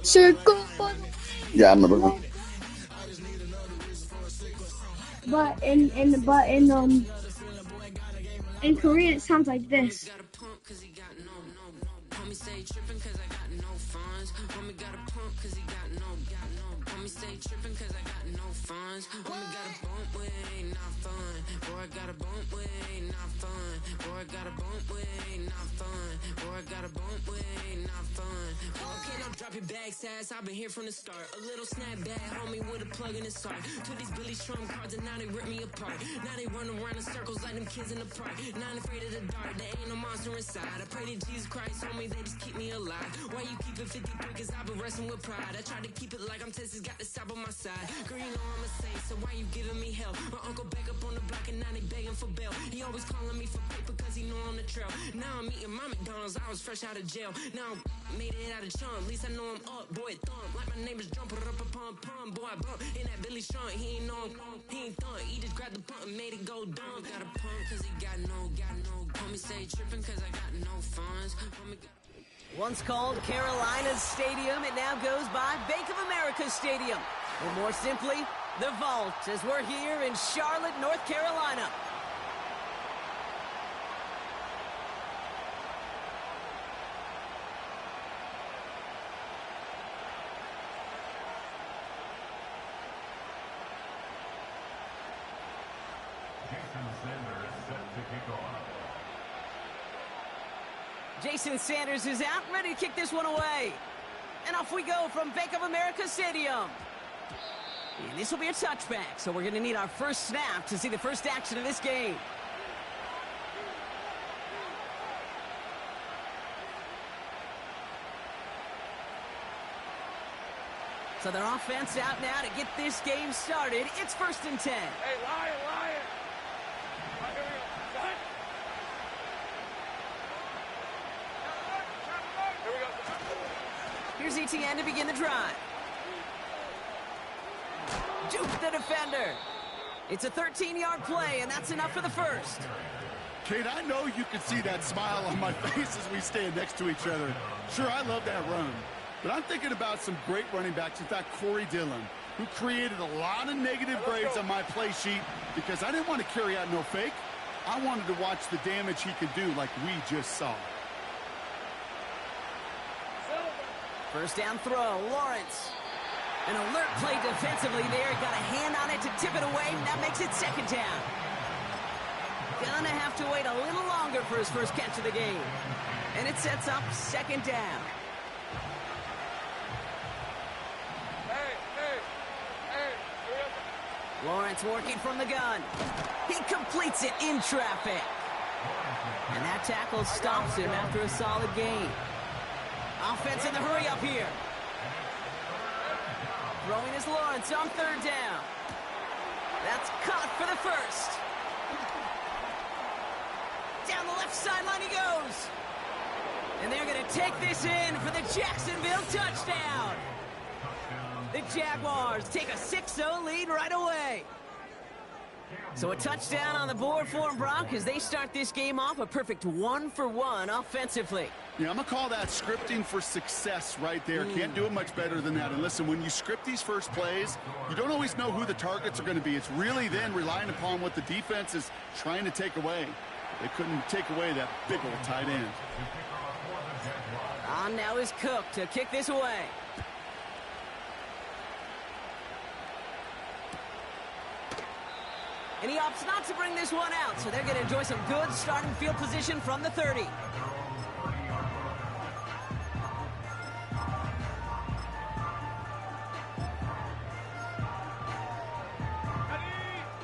Circle for the Yeah, I remember that. in Korean it sounds like this. Drop your bag, sass. I've been here from the start. A little snapback, homie, with a plug in his heart. To these Billy Strum cards, and now they rip me apart. Now they run around in circles like them kids in the park. Now I'm afraid of the dark. There ain't no monster inside. I pray to Jesus Christ, homie, they just keep me alive. Why you keep it 53? Cause I've been wrestling with pride. I try to keep it like I'm Texas, got the South on my side. Girl, you know I'm a saint, so why you giving me hell? My uncle back up on the block, and now they begging for bail. He always calling me for paper, cause he know I'm the trail. Now I'm eating my McDonald's, I was fresh out of jail. Now I made it out of chunk, at least I know I'm up, boy, thump. Like my neighbors jump, up a pump, pump. Boy, I bump in that Billy Strong, he ain't know I'm he ain't thump. He just grabbed the pump and made it go dumb. Got a pump, cause he got no. Homie say tripping, cause I got no funds. Once called Carolinas Stadium, it now goes by Bank of America Stadium. Or more simply, the Vault, as we're here in Charlotte, North Carolina. Jason Sanders is out, ready to kick this one away. And off we go from Bank of America Stadium. And this will be a touchback, so we're going to need our first snap to see the first action of this game. So their offense out now to get this game started. It's 1st and 10. Hey, Lion! Right, here we go. Here we go. Here's Etienne to begin the drive. Juke the defender. It's a 13-yard play, and that's enough for the first. Kate, I know you can see that smile on my face as we stand next to each other. Sure, I love that run. But I'm thinking about some great running backs. In fact, Corey Dillon, who created a lot of negative grades on my play sheet because I didn't want to carry out no fake. I wanted to watch the damage he could do like we just saw. First down throw, Lawrence. An alert play defensively there. Got a hand on it to tip it away. That makes it 2nd down. Gonna have to wait a little longer for his first catch of the game. And it sets up 2nd down. Lawrence working from the gun. He completes it in traffic. And that tackle stops him after a solid gain. Offense in the hurry up here. Throwing is Lawrence on 3rd down. That's caught for the first. Down the left sideline he goes. And they're going to take this in for the Jacksonville touchdown. The Jaguars take a 6-0 lead right away. So a touchdown on the board for them, Brock, as they start this game off a perfect 1-for-1 offensively. Yeah, I'm going to call that scripting for success right there. Can't do it much better than that. And listen, when you script these first plays, you don't always know who the targets are going to be. It's really then relying upon what the defense is trying to take away. They couldn't take away that big old tight end. On now is Cook to kick this away. And he opts not to bring this one out, so they're going to enjoy some good starting field position from the 30.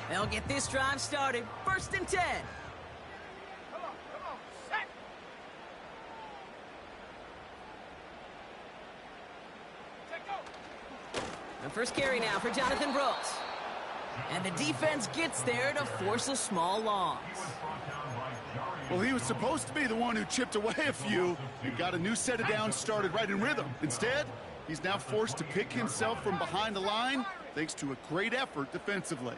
They'll get this drive started. 1st and 10. Come on, set. Take go. The first carry now for Jonathan Brooks. And the defense gets there to force a small loss. Well, he was supposed to be the one who chipped away a few and got a new set of downs started right in rhythm. Instead, he's now forced to pick himself from behind the line thanks to a great effort defensively.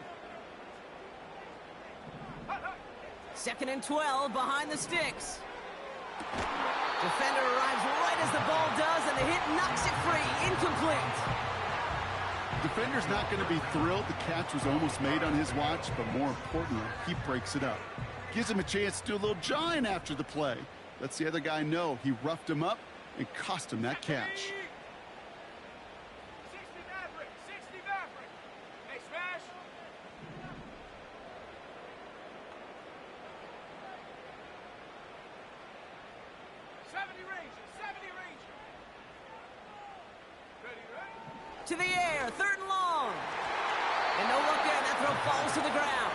2nd and 12 behind the sticks. Defender arrives right as the ball does, and the hit knocks it free. Incomplete. Defender's not going to be thrilled the catch was almost made on his watch, but more importantly, he breaks it up. Gives him a chance to do a little jawing after the play. Lets the other guy know he roughed him up and cost him that catch. 60 Maverick. 60 Maverick. Hey, Smash. To the air, 3rd and long. And no look there, that throw falls to the ground.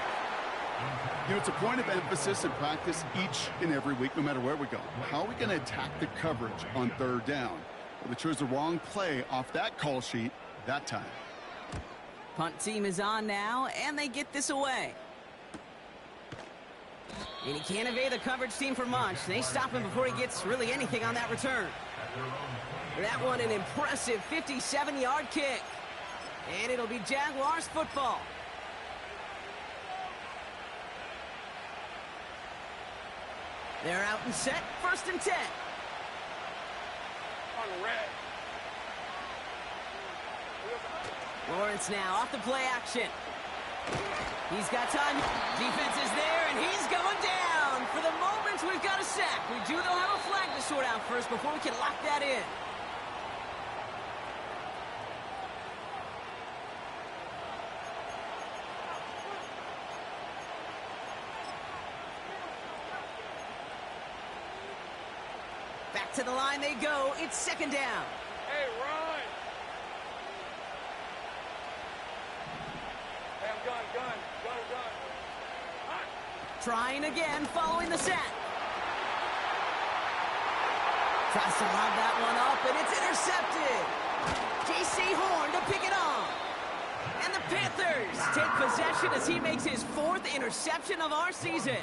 You know, it's a point of emphasis in practice each and every week, no matter where we go. How are we going to attack the coverage on 3rd down? Well, they chose the wrong play off that call sheet that time. Punt team is on now, and they get this away. And he can't evade the coverage team for much. They stop him before he gets really anything on that return. That one, an impressive 57-yard kick. And it'll be Jaguars football. They're out and set, 1st and 10. On red. Lawrence now off the play action. He's got time. Defense is there, and he's going down. For the moment, we've got a sack. We do, though, have a flag to sort out first before we can lock that in. Back to the line they go. It's 2nd down. Hey, run. Hey, I'm gun. Trying again following the sack. Tries to lob that one up, and it's intercepted. J.C. Horn to pick it off. And the Panthers take possession as he makes his 4th interception of our season.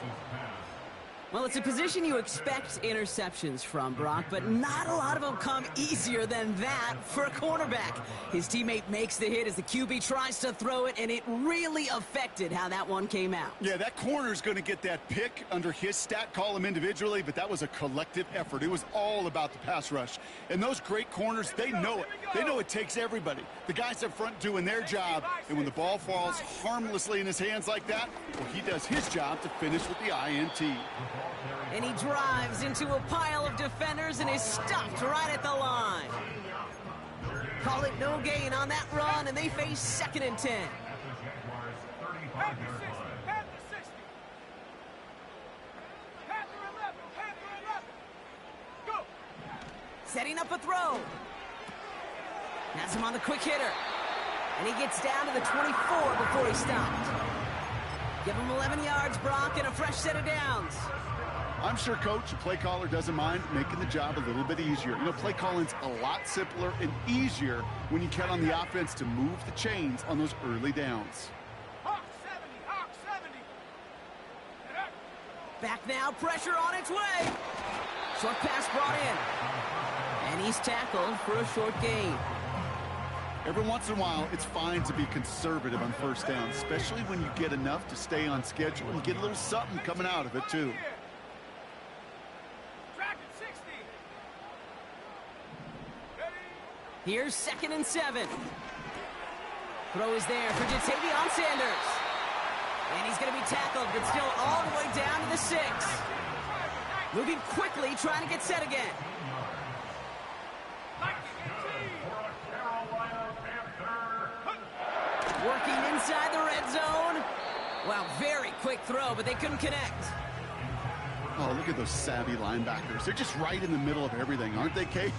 Well, it's a position you expect interceptions from, Brock, but not a lot of them come easier than that for a cornerback. His teammate makes the hit as the QB tries to throw it, and it really affected how that one came out. Yeah, that corner's going to get that pick under his stat column individually, but that was a collective effort. It was all about the pass rush. And those great corners, they know it. They know it takes everybody. The guys up front doing their job, and when the ball falls harmlessly in his hands like that, well, he does his job to finish with the INT. And he drives into a pile of defenders and is stopped right at the line. Call it no gain on that run, and they face 2nd and 10. Panther 60. Panther 60. Panther 11. Panther 11. Go. Setting up a throw. Has him on the quick hitter. And he gets down to the 24 before he stopped. Give him 11 yards, Brock, and a fresh set of downs. I'm sure Coach, the play caller, doesn't mind making the job a little bit easier. You know, play calling's a lot simpler and easier when you count on the offense to move the chains on those early downs. Hawk 70. Hawk 70. Back now, pressure on its way. Short pass brought in. And he's tackled for a short gain. Every once in a while, it's fine to be conservative on 1st down, especially when you get enough to stay on schedule and get a little something coming out of it, too. Here's 2nd and 7. Throw is there for Jatavion Sanders. And he's going to be tackled, but still all the way down to the 6. Moving quickly, trying to get set again. Working inside the red zone. Wow, very quick throw, but they couldn't connect. Oh, look at those savvy linebackers. They're just right in the middle of everything, aren't they, Kate?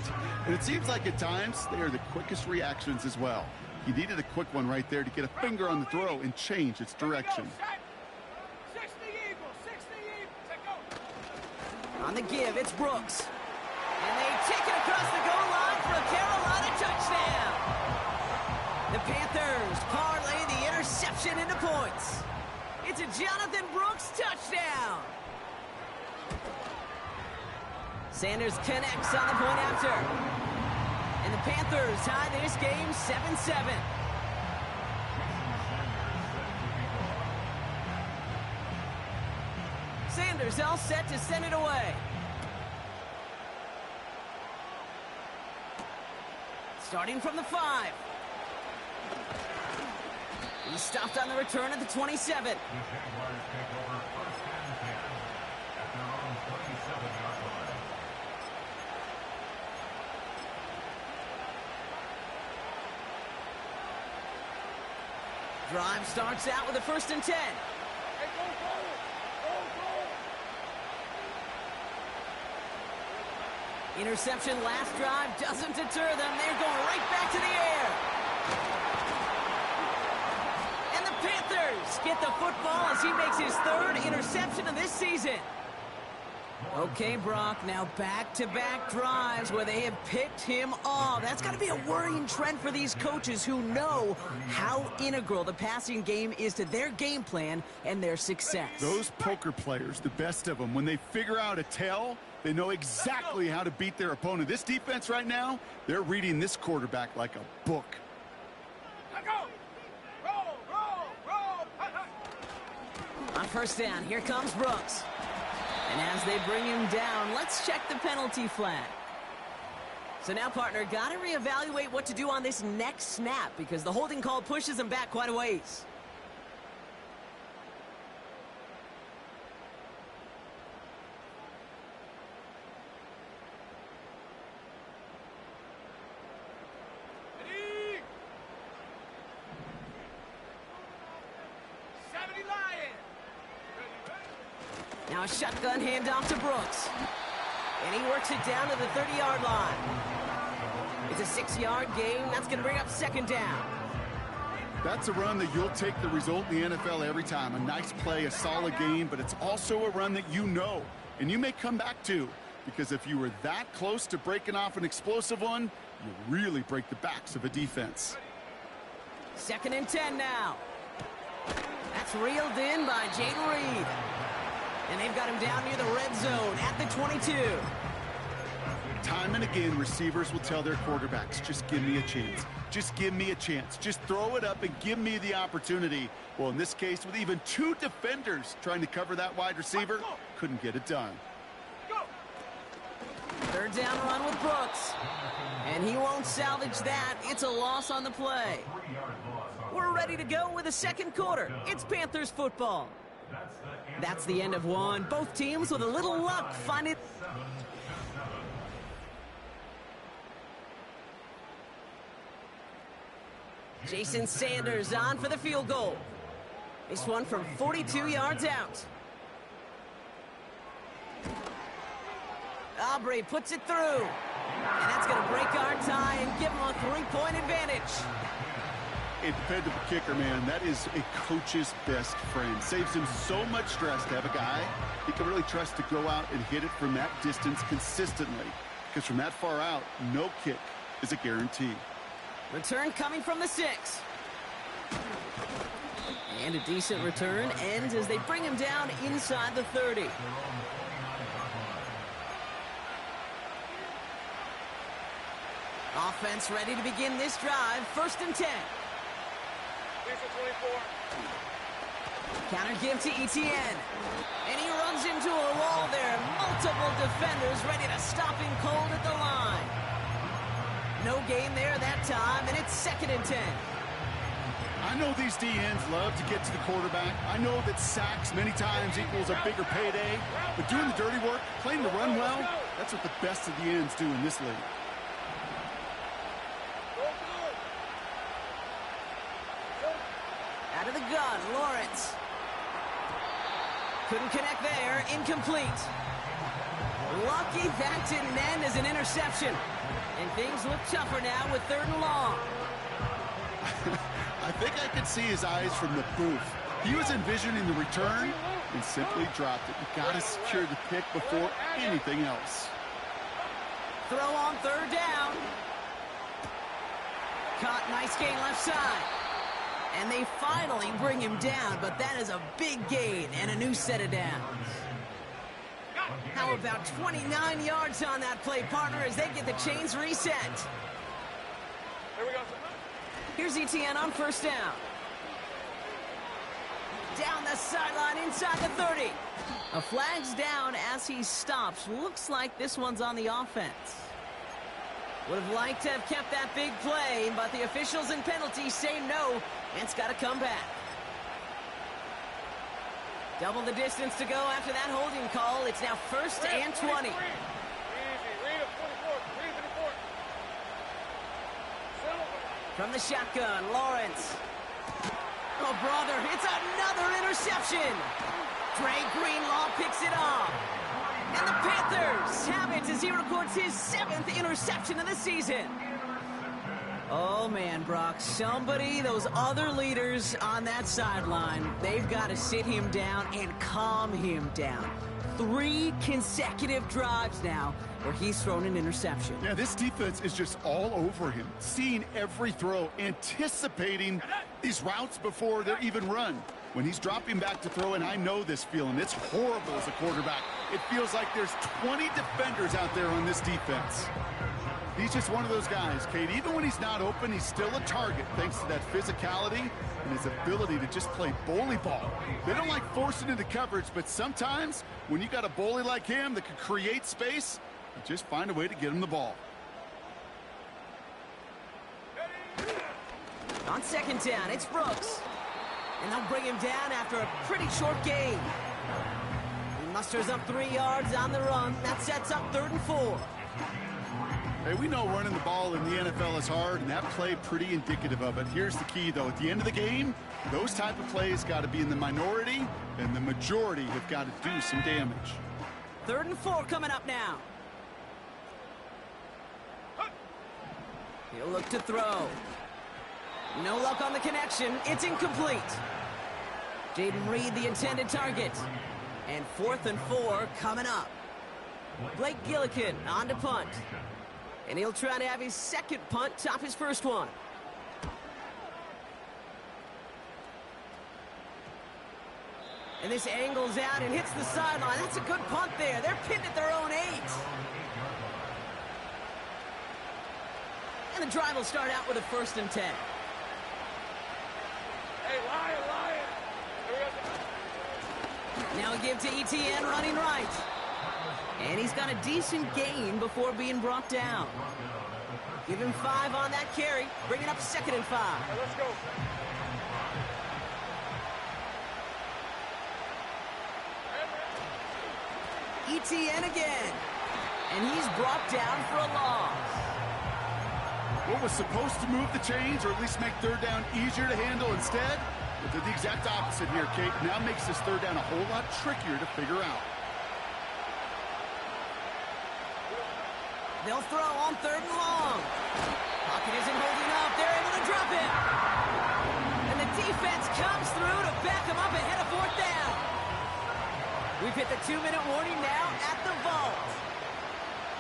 And it seems like at times they are the quickest reactions as well. He needed a quick one right there to get a finger on the throw and change its direction. 60 Eagles. 60 Eagles. On the give, it's Brooks. And they take it across the goal line for a Carolina touchdown. The Panthers parlay the interception into points. It's a Jonathan Brooks touchdown. Sanders connects on the point after. And the Panthers tie this game 7-7. Sanders all set to send it away. Starting from the 5. He's stopped on the return at the 27. The Jaguars take over 1st and 10 at their own 27-yard line. Drive starts out with a 1st and 10. Interception last drive doesn't deter them. They're going right back to the air. And the Panthers get the football as he makes his 3rd interception of this season. Okay, Brock, now back-to-back drives where they have picked him off. That's got to be a worrying trend for these coaches who know how integral the passing game is to their game plan and their success. Those poker players, the best of them, when they figure out a tell, they know exactly how to beat their opponent. This defense right now, they're reading this quarterback like a book. On 1st down, here comes Brooks. And as they bring him down, let's check the penalty flag. So now, partner, got to reevaluate what to do on this next snap because the holding call pushes him back quite a ways. Now a shotgun handoff to Brooks. And he works it down to the 30-yard line. It's a 6-yard gain. That's going to bring up 2nd down. That's a run that you'll take the result in the NFL every time. A nice play, a solid game, but it's also a run that you know, and you may come back to, because if you were that close to breaking off an explosive one, you really break the backs of a defense. 2nd and 10 now. That's reeled in by Jayden Reed. And they've got him down near the red zone at the 22. Time and again, receivers will tell their quarterbacks, just give me a chance. Just give me a chance. Just throw it up and give me the opportunity. Well, in this case, with even 2 defenders trying to cover that wide receiver, couldn't get it done. 3rd down run with Brooks. And he won't salvage that. It's a loss on the play. We're ready to go with the 2nd quarter. It's Panthers football. That's the end of one. Both teams with a little luck find it. Jason Sanders on for the field goal. This one from 42 yards out. Aubrey puts it through. And that's going to break our tie and give him a 3-point advantage. A dependable kicker, man, that is a coach's best friend. Saves him so much stress to have a guy he can really trust to go out and hit it from that distance consistently. Because from that far out, no kick is a guarantee. Return coming from the 6. And a decent return ends as they bring him down inside the 30. Offense ready to begin this drive. 1st and 10. Counter give to Etienne. And he runs into a wall there. Multiple defenders ready to stop him cold at the line. No gain there that time, and it's 2nd and 10. I know these DNs love to get to the quarterback. I know that sacks many times equals a bigger payday. But doing the dirty work, playing the run well, that's what the best of the ends do in this league. Out of the gun, Lawrence. Couldn't connect there. Incomplete. Lucky that didn't end as an interception. And things look tougher now with 3rd and long. I think I could see his eyes from the booth. He was envisioning the return and simply dropped it. You got to secure the pick before anything else. Throw on 3rd down. Caught, nice gain left side. And they finally bring him down, but that is a big gain and a new set of downs. How about 29 yards on that play, partner, as they get the chains reset. Here we go. Here's Etienne on 1st down. Down the sideline inside the 30. A flag's down as he stops. Looks like this one's on the offense. Would have liked to have kept that big play, but the officials and penalties say no, and it's got to come back. Double the distance to go after that holding call. It's now 1st and 20. Easy. Read up 24. Read 24. From the shotgun, Lawrence. Oh, brother, it's another interception. Dre Greenlaw picks it off. And the Panthers have it as he records his 7th interception of the season. Oh, man, Brock, those other leaders on that sideline, they've got to sit him down and calm him down. 3 consecutive drives now where he's thrown an interception. Yeah, this defense is just all over him, seeing every throw, anticipating these routes before they're even run. When he's dropping back to throw, and I know this feeling, it's horrible as a quarterback. It feels like there's 20 defenders out there on this defense. He's just one of those guys, Kate. Even when he's not open, he's still a target thanks to that physicality and his ability to just play bully ball. They don't like forcing into coverage, but sometimes when you got a bully like him that can create space, you just find a way to get him the ball. On 2nd down, it's Brooks. And they'll bring him down after a pretty short gain. He musters up 3 yards on the run. That sets up 3rd and 4. Hey, we know running the ball in the NFL is hard, and that play pretty indicative of it. Here's the key, though. At the end of the game, those type of plays got to be in the minority, and the majority have got to do some damage. 3rd and 4 coming up now. He'll look to throw. No luck on the connection. It's incomplete. Jaden Reed, the intended target. And 4th and 4 coming up. Blake Gillikin on to punt. And he'll try to have his 2nd punt top his 1st one. And this angles out and hits the sideline. That's a good punt there. They're pinned at their own 8. And the drive will start out with a 1st and 10. Hey, Lion. Now a give to ETN running right. And he's got a decent gain before being brought down. Give him 5 on that carry. Bring it up 2nd and 5. Hey, let's go. ETN again. And he's brought down for a loss. What was supposed to move the chains, or at least make 3rd down easier to handle instead, but did the exact opposite here, Kate. Now makes this 3rd down a whole lot trickier to figure out. They'll throw on 3rd and long. Pocket isn't holding up. They're able to drop it. And the defense comes through to back him up ahead of 4th down. We've hit the 2-minute warning now at the vault.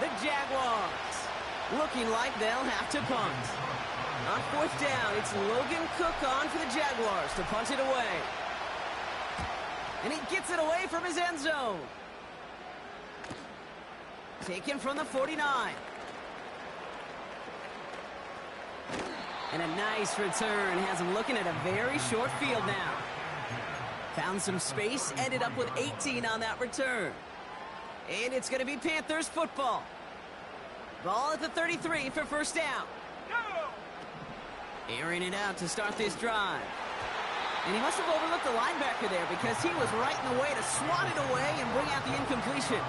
The Jaguars looking like they'll have to punt. On 4th down, it's Logan Cook on for the Jaguars to punt it away. And he gets it away from his end zone. Taken from the 49. And a nice return has him looking at a very short field now. Found some space, ended up with 18 on that return. And it's going to be Panthers football. Ball at the 33 for 1st down. Airing it out to start this drive. And he must have overlooked the linebacker there because he was right in the way to swat it away and bring out the incompletion.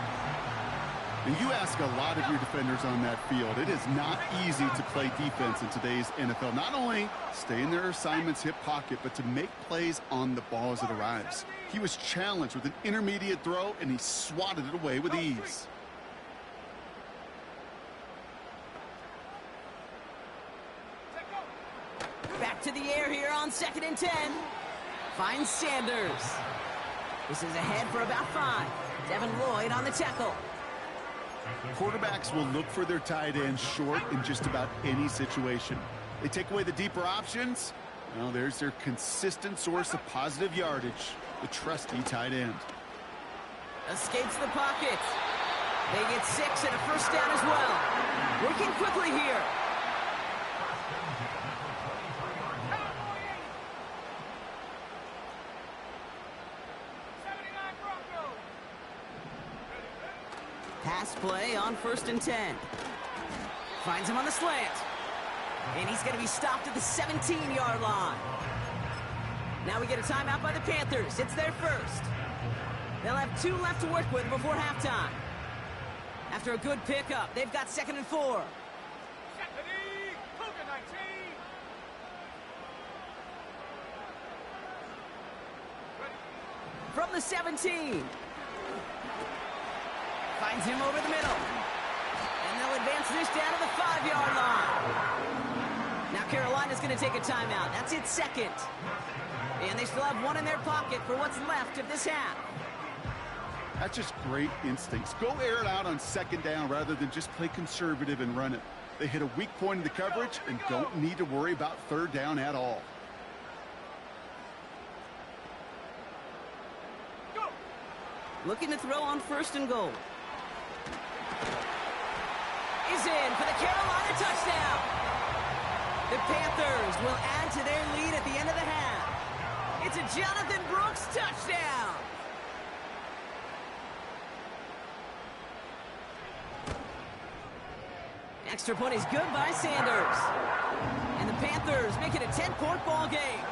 And you ask a lot of your defenders on that field. It is not easy to play defense in today's NFL. Not only stay in their assignment's hip pocket, but to make plays on the ball as it arrives. He was challenged with an intermediate throw, and he swatted it away with ease. Back to the air here on 2nd and 10. Finds Sanders. This is ahead for about 5. Devin Lloyd on the tackle. Quarterbacks will look for their tight end short in just about any situation. They take away the deeper options. Well, there's their consistent source of positive yardage, the trusty tight end. Escapes the pocket. They get 6 and a 1st down as well. Working quickly here. Pass play on 1st and 10. Finds him on the slant. And he's going to be stopped at the 17-yard line. Now we get a timeout by the Panthers. It's their first. They'll have 2 left to work with before halftime. After a good pickup, they've got 2nd and 4. Stephanie, Cougar 19. From the 17. Finds him over the middle. And they'll advance this down to the 5-yard line. Now Carolina's going to take a timeout. That's its second. And they still have 1 in their pocket for what's left of this half. That's just great instincts. Go air it out on 2nd down rather than just play conservative and run it. They hit a weak point in the coverage and don't need to worry about 3rd down at all. Looking to throw on 1st and goal. Is in for the Carolina touchdown. The Panthers will add to their lead at the end of the half. It's a Jonathan Brooks touchdown. Extra point is good by Sanders. And the Panthers make it a 10-point ball game.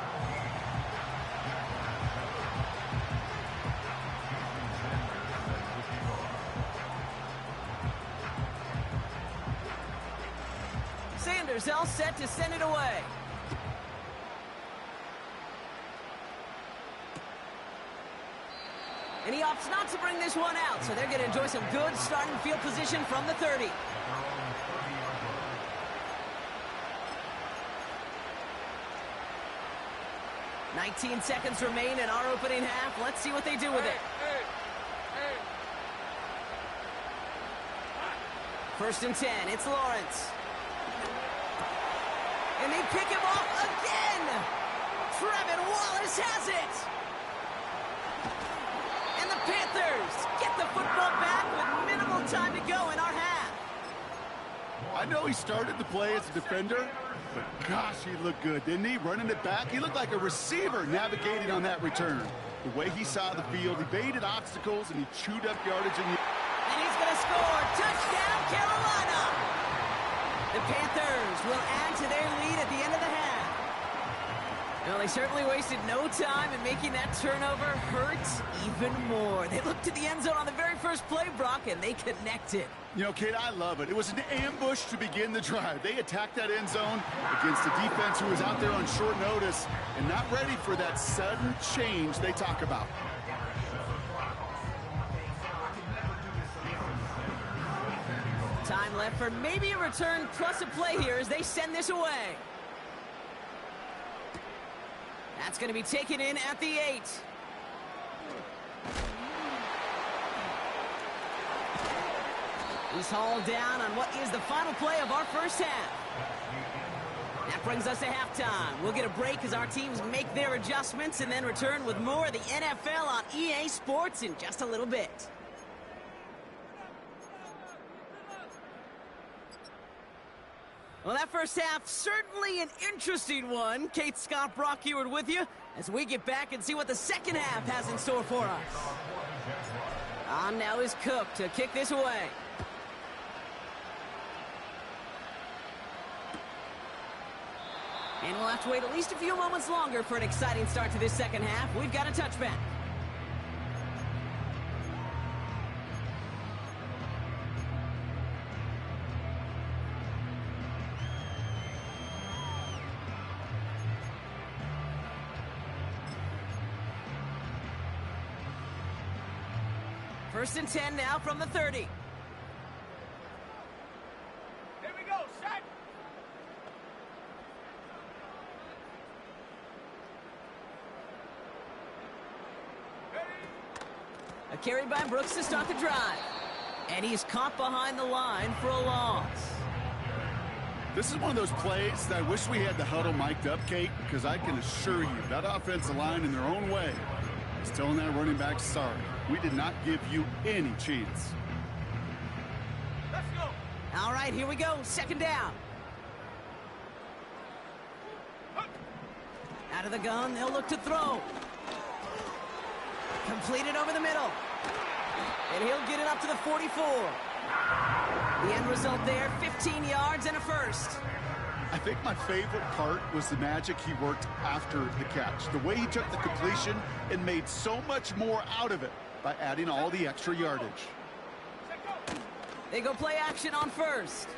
Sanders all set to send it away. And he opts not to bring this one out, so they're going to enjoy some good starting field position from the 30. 19 seconds remain in our opening half. Let's see what they do with it. 1st and 10. It's Lawrence. And they pick him off again. Trevin Wallace has it. And the Panthers get the football back with minimal time to go in our half. I know he started the play as a defender, but gosh, he looked good, didn't he? Running it back, he looked like a receiver navigating on that return. The way he saw the field, he baited obstacles, and he chewed up yardage. And he's going to score. Touchdown, Carolina! The Panthers will add to their lead at the end of the half. Well, they certainly wasted no time in making that turnover hurt even more. They looked to the end zone on the very first play, Brock, and they connected. You know, Kate, I love it. It was an ambush to begin the drive. They attacked that end zone against a defense who was out there on short notice and not ready for that sudden change they talk about. Time left for maybe a return plus a play here as they send this away. That's going to be taken in at the 8. He's hauled down on what is the final play of our first half. That brings us to halftime. We'll get a break as our teams make their adjustments and then return with more of the NFL on EA Sports in just a little bit. Well, that first half, certainly an interesting one. Kate Scott, Brock Huard with you as we get back and see what the second half has in store for us. On now is Cook to kick this away. And we'll have to wait at least a few moments longer for an exciting start to this second half. We've got a touchback. First and 10 now from the 30. Here we go, set. A carry by Brooks to start the drive. And he's caught behind the line for a loss. This is one of those plays that I wish we had the huddle mic'd up, Kate, because I can assure you that offensive line in their own way is telling that running back, sorry, we did not give you any chance. Let's go. All right, here we go. Second down. Out of the gun, they'll look to throw. Completed over the middle. And he'll get it up to the 44. The end result there, 15 yards and a first. I think my favorite part was the magic he worked after the catch. The way he took the completion and made so much more out of it by adding all the extra yardage. They go play action on first.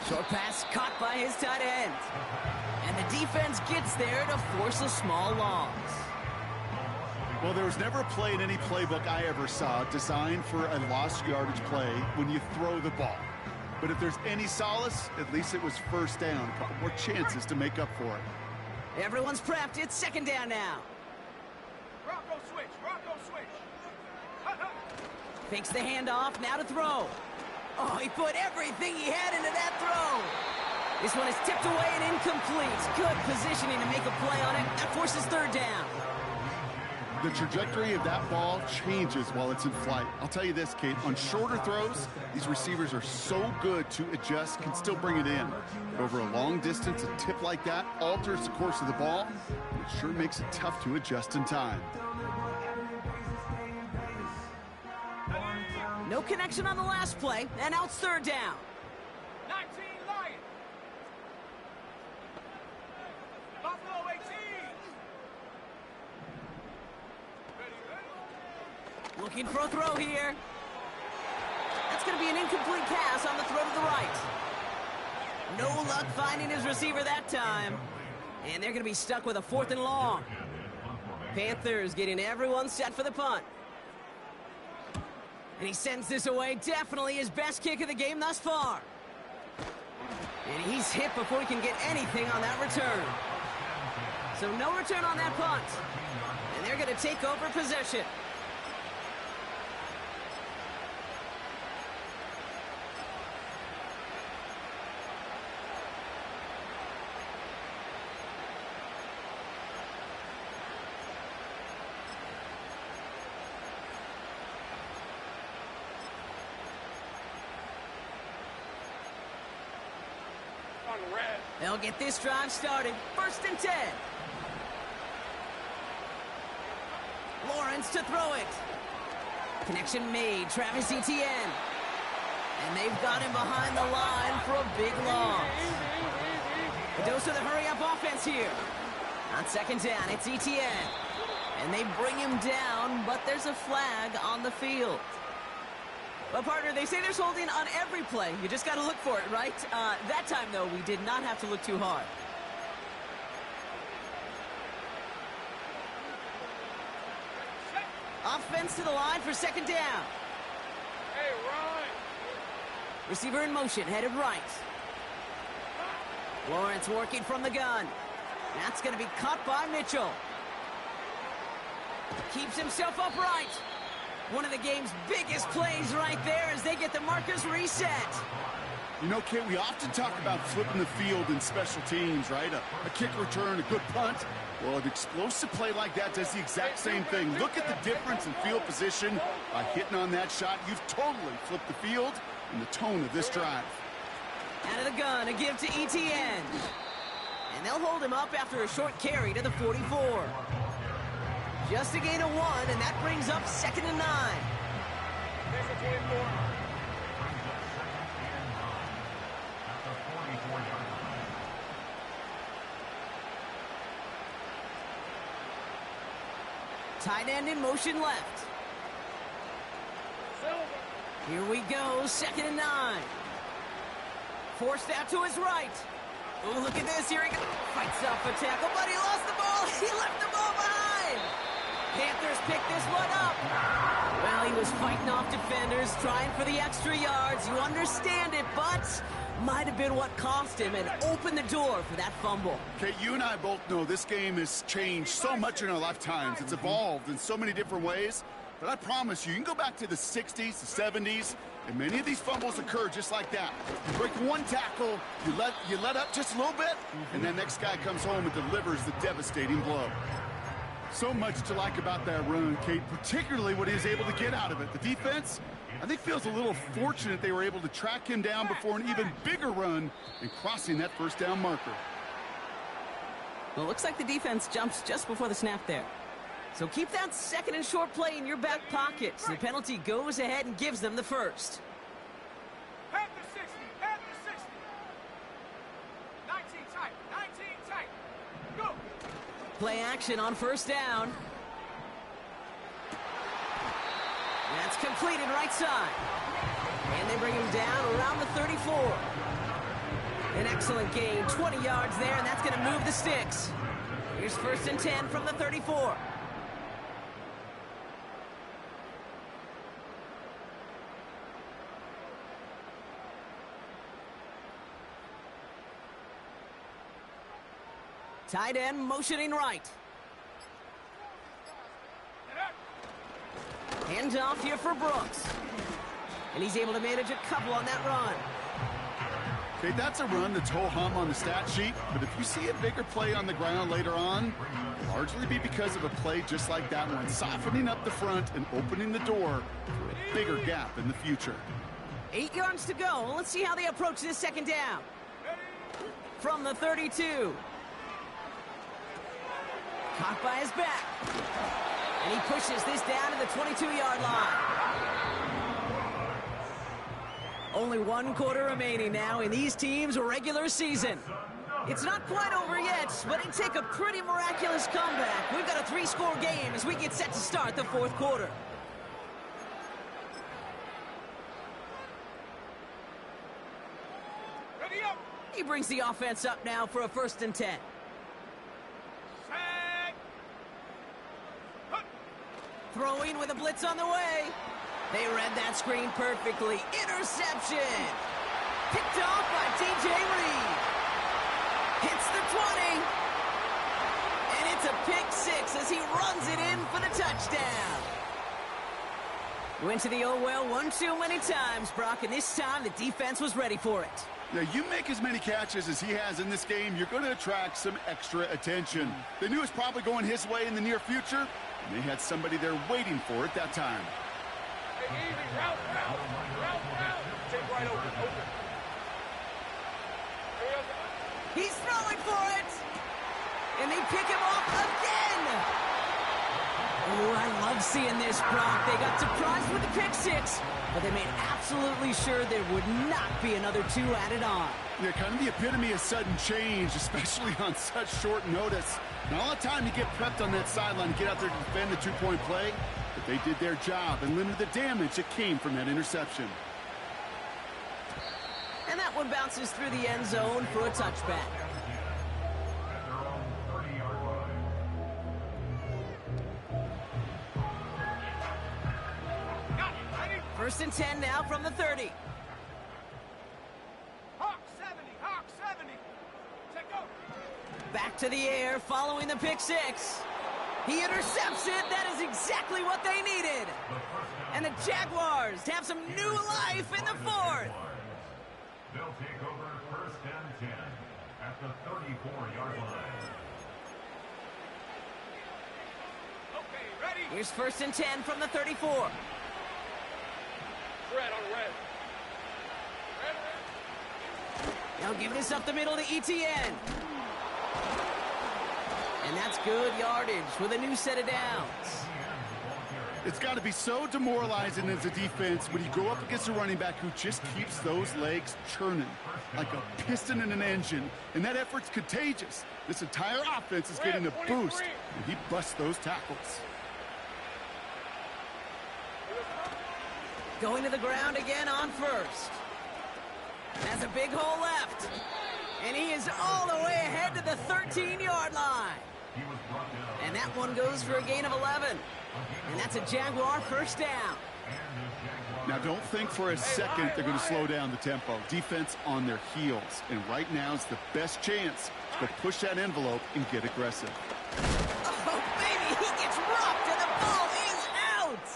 Short pass caught by his tight end. And the defense gets there to force a small loss. Well, there was never a play in any playbook I ever saw designed for a lost yardage play when you throw the ball. But if there's any solace, at least it was first down. A couple more chances to make up for it. Everyone's prepped. It's second down now. Rocco switch. Rocco switch. Fakes the handoff. Now to throw. Oh, he put everything he had into that throw. This one is tipped away and incomplete. Good positioning to make a play on it. That forces third down. The trajectory of that ball changes while it's in flight. I'll tell you this, Kate, on shorter throws, these receivers are so good to adjust, can still bring it in. But over a long distance, a tip like that alters the course of the ball. It sure makes it tough to adjust in time. No connection on the last play, and now it's third down. 19 Lions. Buffalo 18. Looking for a throw here. That's going to be an incomplete pass on the throw to the right. No luck finding his receiver that time. And they're going to be stuck with a 4th and long. Panthers getting everyone set for the punt. And he sends this away. Definitely his best kick of the game thus far. And he's hit before he can get anything on that return. So no return on that punt. And they're going to take over possession. They'll get this drive started. 1st and 10. Lawrence to throw it. Connection made. Travis Etienne. And they've got him behind the line for a big loss. A dose of the hurry-up offense here. On 2nd down, it's Etienne. And they bring him down, but there's a flag on the field. Well, partner, they say there's holding on every play. You just got to look for it, right? That time, though, we did not have to look too hard. Offense to the line for 2nd down. Hey, Ron. Receiver in motion, headed right. Lawrence working from the gun. That's going to be caught by Mitchell. Keeps himself upright. One of the game's biggest plays right there as they get the markers reset. You know, Kate, we often talk about flipping the field in special teams, right? A kick return, a good punt. Well, an explosive play like that does the exact same thing. Look at the difference in field position. By hitting on that shot, you've totally flipped the field and the tone of this drive. Out of the gun, a give to Etienne. And they'll hold him up after a short carry to the 44. Just a gain of 1, and that brings up 2nd and 9. There's a 24. Tight end in motion left. Here we go, 2nd and 9. Forced out to his right. Oh, look at this. Here he goes. Fights off a tackle, but he lost the ball. He left the ball behind. Panthers pick this one up. Well, he was fighting off defenders, trying for the extra yards. You understand it, but might have been what cost him and opened the door for that fumble. Okay, you and I both know this game has changed so much in our lifetimes. It's evolved in so many different ways. But I promise you can go back to the 60s, the 70s, and many of these fumbles occur just like that. You break one tackle, you let up just a little bit, and that next guy comes home and delivers the devastating blow. So much to like about that run, Kate, particularly what he was able to get out of it. The defense, I think, feels a little fortunate they were able to track him down before an even bigger run and crossing that 1st down marker. Well, it looks like the defense jumps just before the snap there. So keep that second and short play in your back pocket. So the penalty goes ahead and gives them the first. Head to 60. Head to 60. 19 tight. 19 tight. Go. Play action on first down. That's completed right side. And they bring him down around the 34. An excellent gain, 20 yards there, and that's going to move the sticks. Here's first and 10 from the 34. Tight end motioning right. Hands off here for Brooks. And he's able to manage a couple on that run. Okay, that's a run that's ho-hum on the stat sheet, but if you see a bigger play on the ground later on, it'll largely be because of a play just like that one, softening up the front and opening the door for a bigger gap in the future. 8 yards to go. Let's see how they approach this second down. From the 32. Caught by his back. And he pushes this down to the 22-yard line. Only 1 quarter remaining now in these teams' regular season. It's not quite over yet, but it'd take a pretty miraculous comeback. We've got a 3-score game as we get set to start the fourth quarter. Ready up. He brings the offense up now for a first and 10. Set. Hut. Throwing with a blitz on the way. They read that screen perfectly. Interception. Picked off by T.J. Reed. Hits the 20. And it's a pick 6 as he runs it in for the touchdown. Went to the oh-well one too many times, Brock, and this time the defense was ready for it. Now, you make as many catches as he has in this game, you're going to attract some extra attention. They knew it was probably going his way in the near future, and they had somebody there waiting for it that time. Hey, easy. Route. Take right open. He's throwing for it. And they pick him off again. Oh, I love seeing this, Brock. They got surprised with the pick 6, but they made absolutely sure there would not be another 2 added on. Yeah, kind of the epitome of sudden change, especially on such short notice. Not a lot of time to get prepped on that sideline to get out there to defend the 2-point play, but they did their job and limited the damage that came from that interception. And that one bounces through the end zone for a touchback. At their own 30-yard line. Got it. Ready. First and 10 now from the 30. Hawk 70. Hawk 70. Take go. Back to the air following the pick 6. He intercepts it. That is exactly what they needed. And the Jaguars have some new life in the fourth. They'll take over first and 10 at the 34-yard line. Okay, ready. Here's first and 10 from the 34. Red on red. Red. They'll give this up the middle to ETN. And that's good yardage with a new set of downs. It's got to be so demoralizing as a defense when you go up against a running back who just keeps those legs churning like a piston in an engine, and that effort's contagious. This entire offense is getting a boost, and he busts those tackles. Going to the ground again on first. Has a big hole left. And he is all the way ahead to the 13-yard line. And that one goes for a gain of 11. And that's a Jaguar first down. Now, don't think for a second they're going to slow down the tempo. Defense on their heels. And right now is the best chance to go push that envelope and get aggressive. Oh, baby, he gets rocked and the ball is out.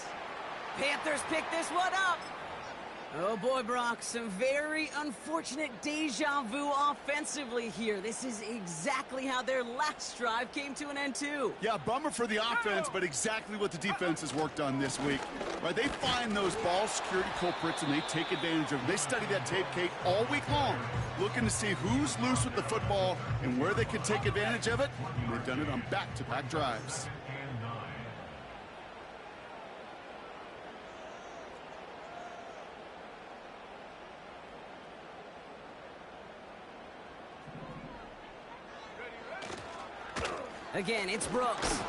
Panthers pick this one up. Oh, boy, Brock, some very unfortunate deja vu offensively here. This is exactly how their last drive came to an end, too. Yeah, bummer for the offense, but exactly what the defense has worked on this week. Right, they find those ball security culprits, and they take advantage of them. They study that tape, Kate, all week long, looking to see who's loose with the football and where they can take advantage of it. And they've done it on back-to-back drives. Again, it's Brooks.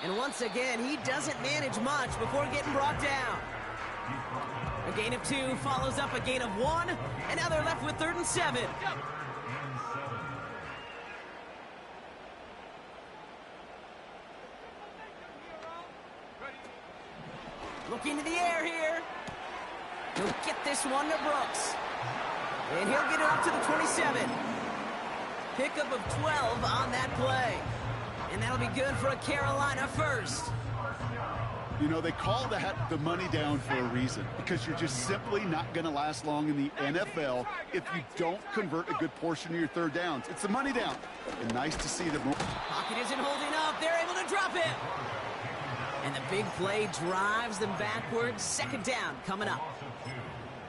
And once again, he doesn't manage much before getting brought down. A gain of 2 follows up a gain of 1, and now they're left with 3rd and 7. Looking to the air here. He'll get this one to Brooks. And he'll get it up to the 27. Pickup of 12 on that play. And that'll be good for a Carolina first. You know, they call that the money down for a reason, because you're just simply not going to last long in the NFL if you don't convert a good portion of your 3rd downs. It's the money down. And nice to see them. Pocket isn't holding up. They're able to drop it. And the big play drives them backwards. 2nd down coming up.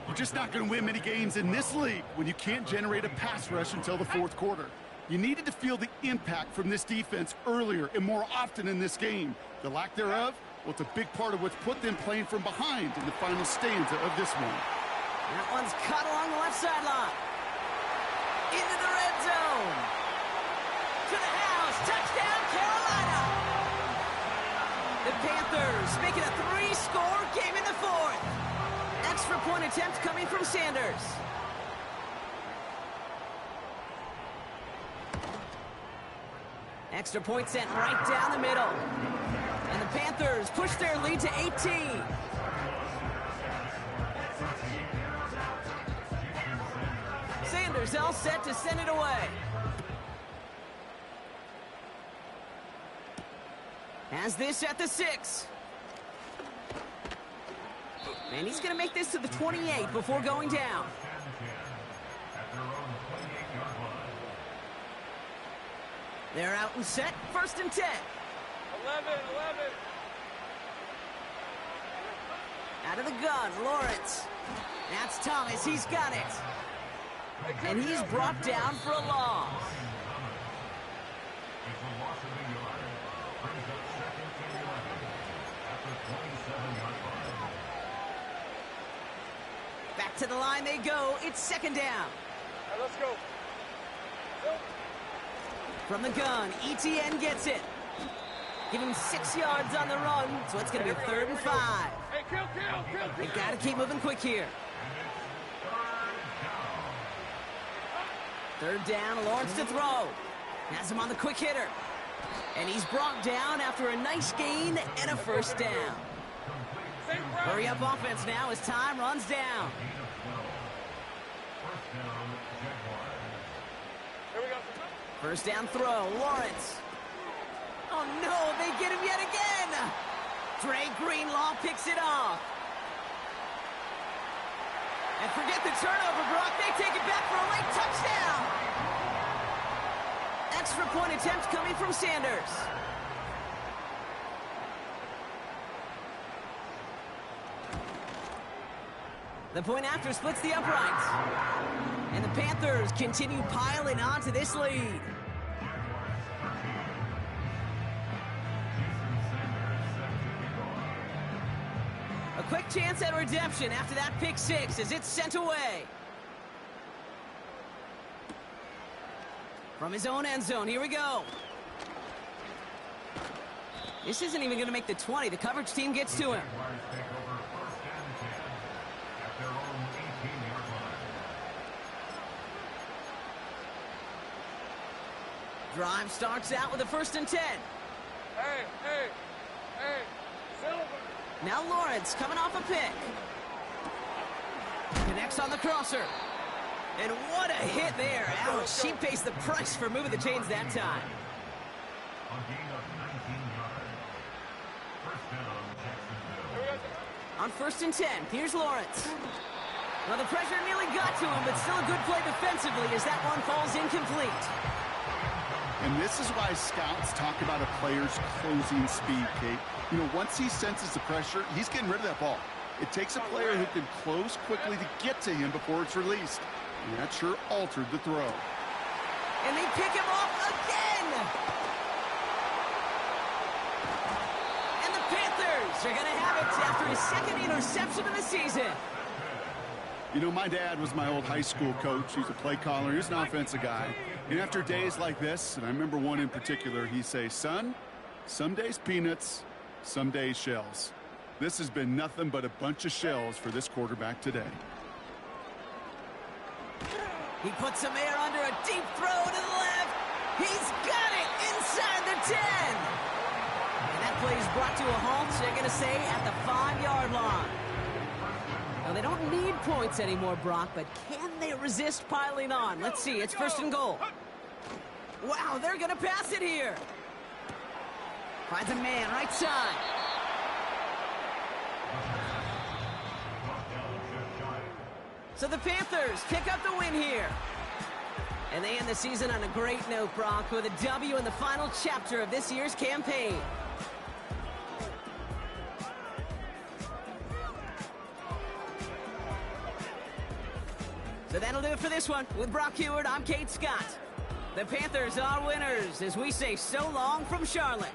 You're just not going to win many games in this league when you can't generate a pass rush until the 4th quarter. You needed to feel the impact from this defense earlier and more often in this game. The lack thereof, well, it's a big part of what's put them playing from behind in the final stanza of this one. That one's cut along the left sideline. Into the red zone. To the house. Touchdown, Carolina. The Panthers making a 3-score game in the 4th. Extra point attempt coming from Sanders. Extra point sent right down the middle. And the Panthers push their lead to 18. Sanders all set to send it away. Has this at the 6. And he's going to make this to the 28 before going down. They're out and set. 1st and 10. 11. Out of the gun, Lawrence. That's Thomas. He's got it. And he's brought down for a loss. Back to the line they go. It's 2nd down. All right, let's go. From the gun, ETN gets it. Give him 6 yards on the run, so it's going to be 3rd and 5. Hey, kill. They got to keep moving quick here. 3rd down, Lawrence to throw. Has him on the quick hitter. And he's brought down after a nice gain and a 1st down. Hurry up offense now as time runs down. Here we go. 1st down throw, Lawrence. Oh no, they get him yet again. Dre Greenlaw picks it off. And forget the turnover, Brock. They take it back for a late touchdown. Extra point attempt coming from Sanders. The point after splits the uprights. And the Panthers continue piling on to this lead. A quick chance at redemption after that pick 6 as it's sent away. From his own end zone, here we go. This isn't even going to make the 20. The coverage team gets to him. Drive starts out with a 1st and 10. Hey, Silver. Now Lawrence coming off a pick. Connects on the crosser. And what a hit there. Ouch, she pays the price for moving the chains that time. On 1st and 10, here's Lawrence. Well, the pressure nearly got to him, but still a good play defensively as that one falls incomplete. And this is why scouts talk about a player's closing speed, Kate. You know, once he senses the pressure, he's getting rid of that ball. It takes a player who can close quickly to get to him before it's released. And that sure altered the throw. And they pick him off again! Are going to have it after his 2nd interception of the season. You know, my dad was my old high school coach. He's a play caller. He's an offensive guy. And after days like this, and I remember one in particular, he'd say, son, some days peanuts, some days shells. This has been nothing but a bunch of shells for this quarterback today. He puts some air under a deep throw to the left. He's got it inside the 10. And that play is brought to a halt, so they're going to say at the 5-yard line. Now, they don't need points anymore, Brock, but can they resist piling on? Let's see. It's 1st and goal. Wow, they're going to pass it here. Finds a man right side. So the Panthers pick up the win here. And they end the season on a great note, Brock, with a W in the final chapter of this year's campaign. So that'll do it for this one. With Brock Huard, I'm Kate Scott. The Panthers are winners as we say so long from Charlotte.